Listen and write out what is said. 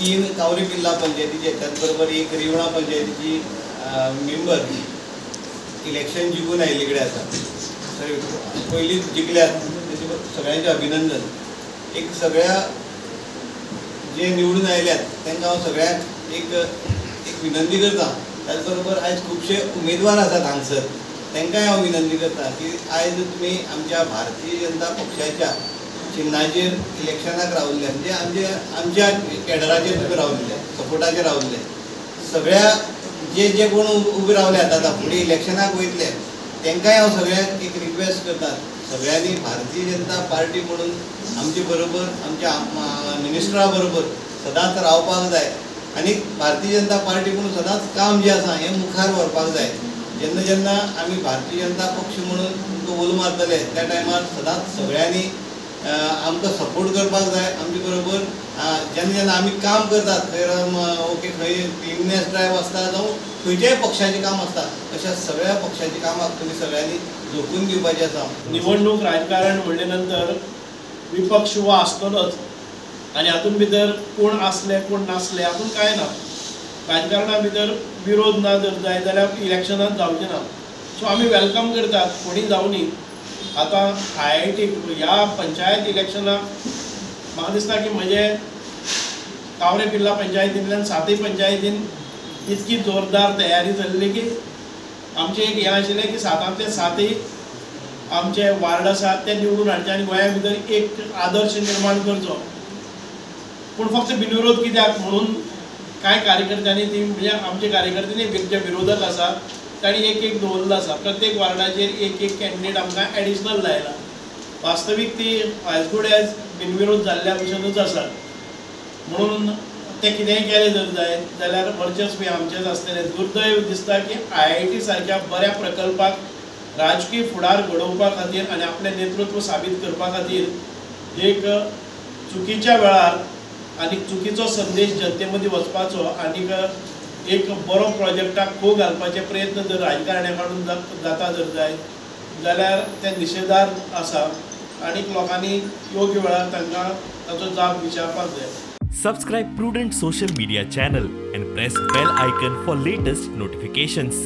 3 कावरे किल्ला पंचायतीचे, त्याचबरोबर एक रिवणा पंचायतीची मेंबर इलेक्शन जिखून आयिल्ले कडेन आसा. पयलींच जिखल्यात, सगळ्यांचे अभिनंदन. एक सगळ्या जे निवडून आयल्यात तांकां हांव सगळ्यांक एक विनंती करता. त्याचबरोबर आयज खुबशे उमेदवार आसात हांगसर, तांकांय हांव विनंती करता की आयज तुमी आमच्या भारतीय जनता पक्षाच्या चिन्हाचेर इलेक्शनाक रावल्ले, म्हणजे आमच्या कॅडराचेर तुमी रावल्ले, सपोर्टाचेर रावल्ले. सगळ्या जे कोण उबे रावल्यात आतां फुडें इलेक्शनाक वयतले तांकांय हांव सगळ्यांक एक रिक्वेस्ट करता, सगळ्यांनी भारतीय जनता पार्टी म्हणून आमचे बरोबर, आमच्या मिनिस्टरा बरोबर सदांच रावपाक जाय आनी भारतीय जनता पार्टी म्हणून सदांच काम जें आसा हें मुखार व्हरपाक जाय. जेन्ना जेन्ना आमी भारतीय जनता पक्ष म्हणून तुमकां उलो मारतले त्या टायमार सदांच सगळ्यांनी आमकां सपोर्ट करपाक जाय. आमचे बरोबर जेन्ना जेन्ना आमी काम करतात, ओके खंय क्लिननेस ड्रायव्ह आसता जावं खंयच्याय पक्षाचें काम आसता, अशा सगळ्या पक्षाच्या कामाक तुमी सगळ्यांनी झोकून दिवपाचें आसा. निवडणूक राजकारण म्हणले नंतर विपक्ष हो आसतलोच आनी हातूंत भितर कोण आसले कोण नासले हातूंत कांय ना. राजकारणा भितर विरोध ना जर जाय जाल्यार इलेक्शनांत जावचें ना. सो आमी वेलकम करतात कोणी जावनी. आतां IIT ह्या पंचायत इलेक्शनाक म्हाका दिसता की म्हजे कावरे किल्ला पंचायतींतल्यान 7 पंचायतीन इतकी जोरदार तयारी जाल्ली की आमचें एक हें आशिल्लें की 7 आमचे वार्ड आसात ते निवडून हाडचे आनी गोंया भितर एक आदर्श निर्माण करचो. पूण फक्त बिनविरोध कित्याक म्हणून कांय कार्यकर्त्यांनी ती म्हणजे आमचे कार्यकर्त्यांनी जे विरोधक आसा तांणी एक दवरलो आसा. प्रत्येक वार्डाचेर एक कॅन्डिडेट आमकां एडिशनल लायला. वास्तवीक ती एज गूड एज बिनविरोध जाल्ल्या भशेनूच आसा. म्हणून ते कितेंय केलें जर जायत जाल्यार वर्चस्व आमचेच आसतलें. दुर्दैव दिसता की IIT सारक्या बऱ्या प्रकल्पाक राजकीय फुडार घडोवपा खातीर आनी आपलें नेतृत्व साबीत करपा खातीर एक चुकीच्या वेळार आनी चुकीचो संदेश जनते मदीं वचपाचो आनीक एक बरो प्रोजेक्टाक खो घालपाचे प्रयत्न जर राजकारण्या कडून जाता जर जायत जाल्यार ते निशेधार आसा आनीक लोकांनी योग्य वेळार तांकां ताचो जाप विचारपाक जाय. Subscribe Prudent social media channel and press bell icon for latest notifications.